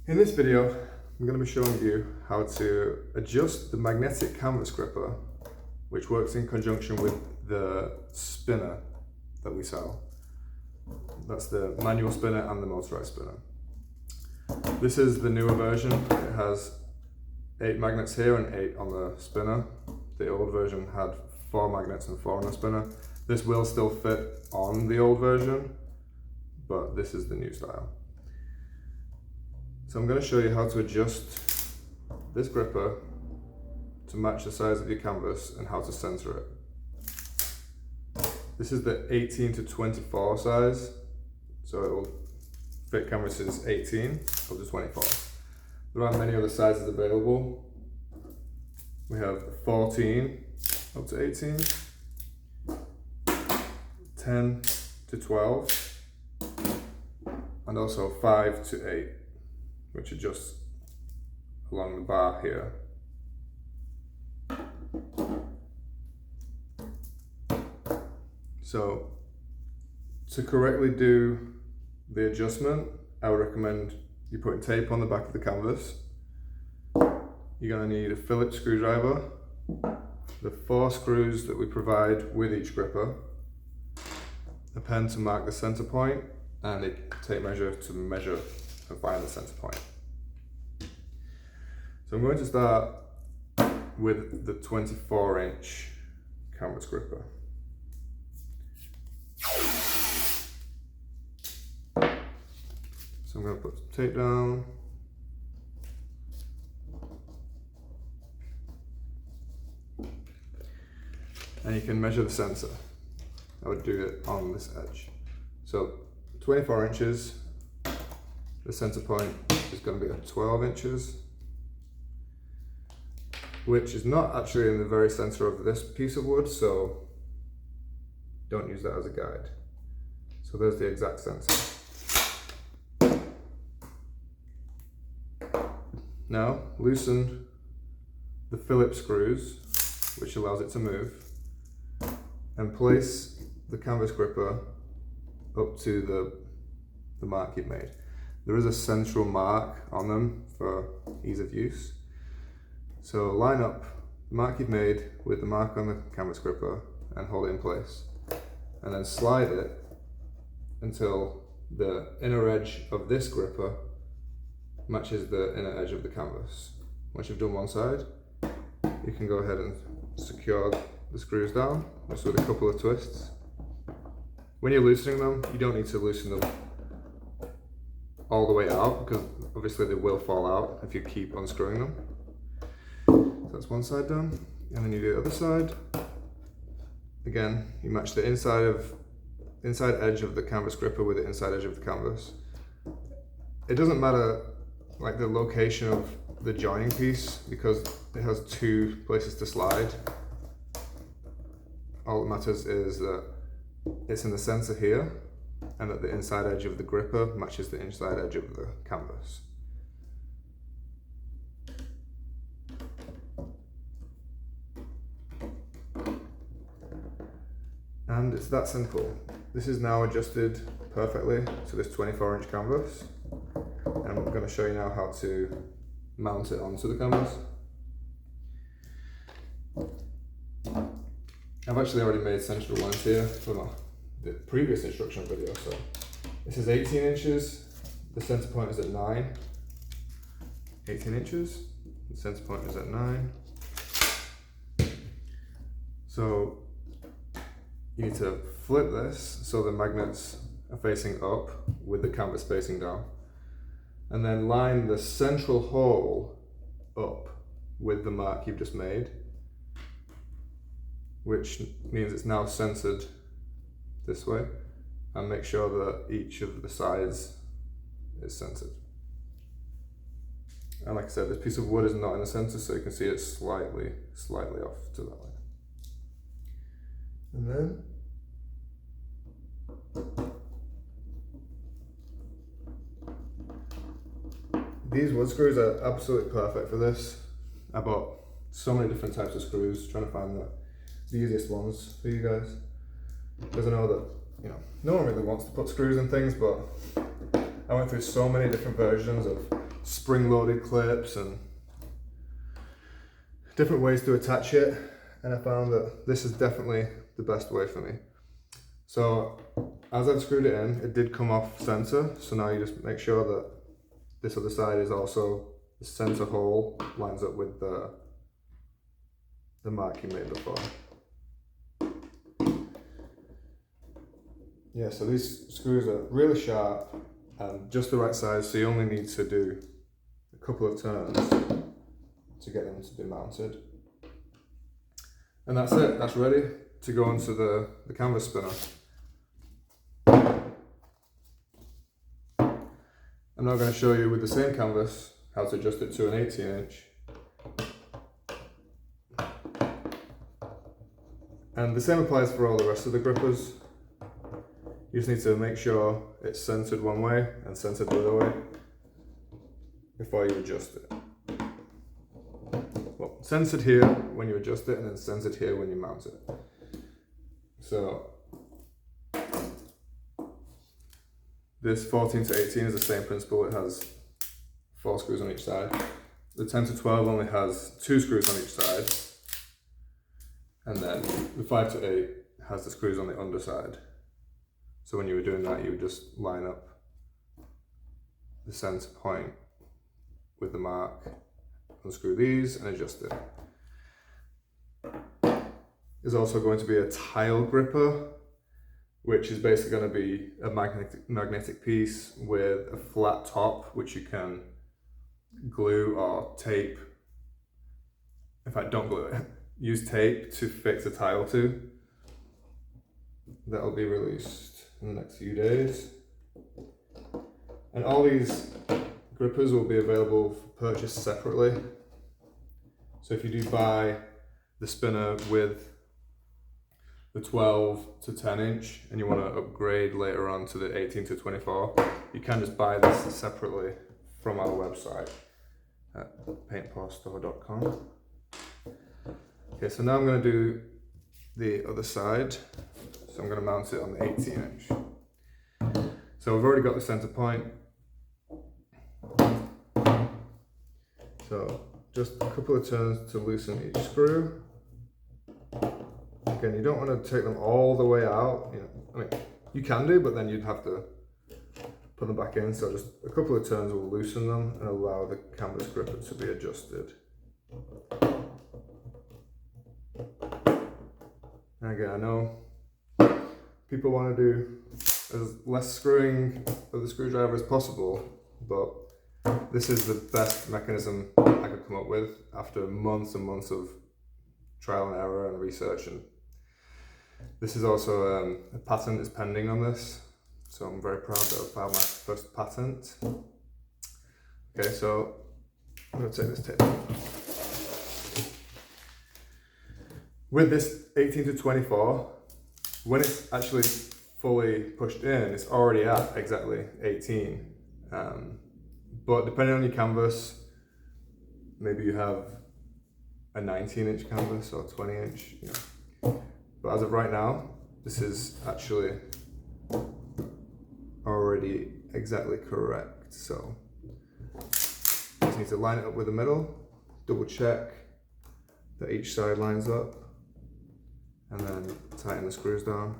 In this video, I'm going to be showing you how to adjust the magnetic canvas gripper, which works in conjunction with the spinner that we sell. That's the manual spinner and the motorized spinner. This is the newer version. It has 8 magnets here and 8 on the spinner. The old version had 4 magnets and 4 on the spinner. This will still fit on the old version, but this is the new style. So I'm going to show you how to adjust this gripper to match the size of your canvas and how to center it. This is the 18-24 size, so it will fit canvases 18 up to 24. There aren't many other sizes available. We have 14 up to 18, 10 to 12, and also 5 to 8, which adjusts along the bar here. So to correctly do the adjustment, I would recommend you putting tape on the back of the canvas. You're going to need a Phillips screwdriver, the 4 screws that we provide with each gripper, a pen to mark the center point, and a tape measure to measure and find the center point. So I'm going to start with the 24-inch canvas gripper. So I'm going to put some tape down. And you can measure the center. I would do it on this edge. So 24 inches, the center point is going to be at 12 inches, which is not actually in the very center of this piece of wood, so don't use that as a guide. So there's the exact center. Now loosen the Phillips screws, which allows it to move, and place the canvas gripper up to the mark you've made. There is a central mark on them for ease of use. So line up the mark you've made with the mark on the canvas gripper and hold it in place. And then slide it until the inner edge of this gripper matches the inner edge of the canvas. Once you've done one side, you can go ahead and secure the screws down, just with a couple of twists. When you're loosening them, you don't need to loosen them all the way out, because obviously they will fall out if you keep unscrewing them. So that's one side done, and then you do the other side. Again, you match the inside edge of the canvas gripper with the inside edge of the canvas. It doesn't matter like the location of the joining piece, because it has 2 places to slide. All that matters is that it's in the center here, and that the inside edge of the gripper matches the inside edge of the canvas. And it's that simple. This is now adjusted perfectly to this 24-inch canvas. And I'm going to show you now how to mount it onto the canvas. I've actually already made central lines here for the previous instruction video. So this is 18 inches, the center point is at 9. 18 inches, the center point is at 9. So you need to flip this so the magnets are facing up with the canvas facing down. And then line the central hole up with the mark you've just made, which means it's now centered this way, and make sure that each of the sides is centered. And like I said, this piece of wood is not in the center, so you can see it's slightly off to that way. And then these wood screws are absolutely perfect for this. I bought so many different types of screws, trying to find the easiest ones for you guys. Because I know that, no one really wants to put screws in things, but I went through so many different versions of spring-loaded clips and different ways to attach it, and I found that this is definitely the best way for me. So as I've screwed it in, it did come off center, so now you just make sure that this other side is also, the center hole lines up with the mark you made before. Yeah, so these screws are really sharp and just the right size, so you only need to do a couple of turns to get them to be mounted. And that's it, that's ready to go onto the canvas spinner. I'm now going to show you with the same canvas how to adjust it to an 18-inch. And the same applies for all the rest of the grippers. You just need to make sure it's centered one way and centered the other way before you adjust it. Well, centered here when you adjust it, and then centered here when you mount it. So this 14 to 18 is the same principle. It has 4 screws on each side. The 10 to 12 only has 2 screws on each side. And then the 5 to 8 has the screws on the underside. So when you were doing that, you would just line up the center point with the mark, unscrew these and adjust it. There's also going to be a tile gripper, which is basically going to be a magnetic piece with a flat top, which you can glue or tape. In fact, don't glue it. Use tape to fix a tile to. That'll be released in the next few days. And all these grippers will be available for purchase separately. So if you do buy the spinner with the 12 to 10 inch and you want to upgrade later on to the 18 to 24, you can just buy this separately from our website at paint4store.com. Okay, so now I'm going to do the other side. So I'm going to mount it on the 18 inch. So we've already got the center point. So just a couple of turns to loosen each screw. Again, you don't want to take them all the way out. I mean, you can do, but then you'd have to put them back in. So just a couple of turns will loosen them and allow the canvas gripper to be adjusted. And again, I know people want to do as less screwing of the screwdriver as possible, but this is the best mechanism I could come up with after months and months of trial and error and research. And this is also a patent is pending on this, so I'm very proud that I filed my first patent. Okay, so I'm going to take this tape off. With this 18 to 24, when it's actually fully pushed in, it's already at exactly 18. But depending on your canvas, maybe you have a 19-inch canvas or 20-inch. But as of right now, this is actually already exactly correct. So just need to line it up with the middle, double check that each side lines up, and then tighten the screws down.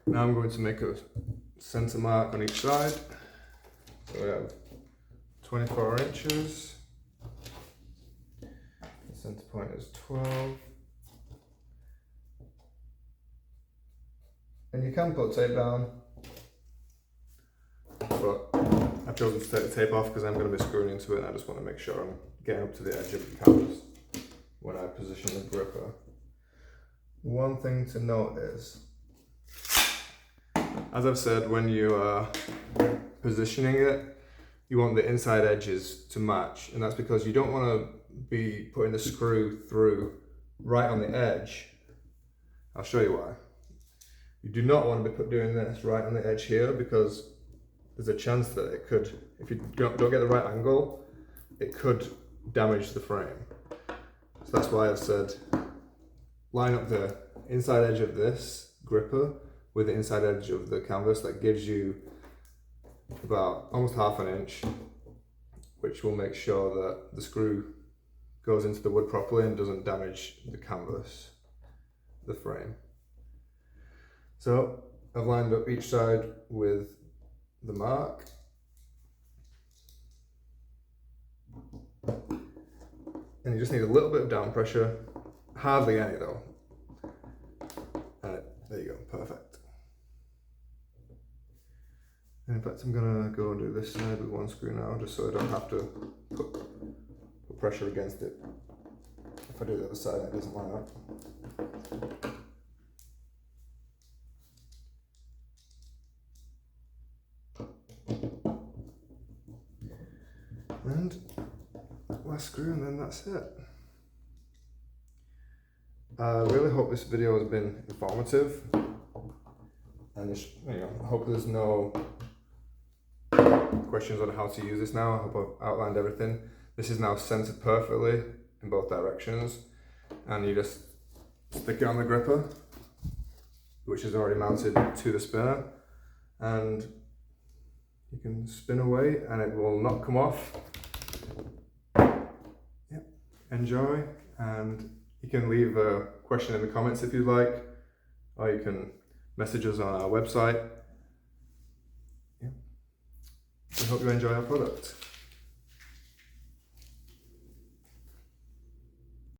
Now I'm going to make a center mark on each side. So we have 24 inches. The center point is 12. And you can put tape down, but I've chosen to take the tape off because I'm going to be screwing into it, and I just want to make sure I'm getting up to the edge of the canvas when I position the gripper. One thing to note is, as I've said, when you are positioning it, you want the inside edges to match, and that's because you don't want to be putting the screw through right on the edge, I'll show you why. You do not want to be doing this right on the edge here, because there's a chance that it could, if you don't get the right angle, it could damage the frame. So that's why I've said line up the inside edge of this gripper with the inside edge of the canvas. That gives you about almost ½ an inch, which will make sure that the screw goes into the wood properly and doesn't damage the canvas, the frame. So I've lined up each side with the mark. And you just need a little bit of down pressure, hardly any though. And there you go, perfect. And in fact, I'm gonna go and do this side with one screw now, just so I don't have to put pressure against it. If I do the other side, it doesn't line up. And last screw, and then that's it. I really hope this video has been informative, and I hope there's no questions on how to use this now. I hope I've outlined everything. This is now centered perfectly in both directions, and you just stick it on the gripper, which is already mounted to the spinner, and you can spin away and it will not come off. Yep. Enjoy, and you can leave a question in the comments if you'd like, or you can message us on our website. Yeah. We hope you enjoy our product.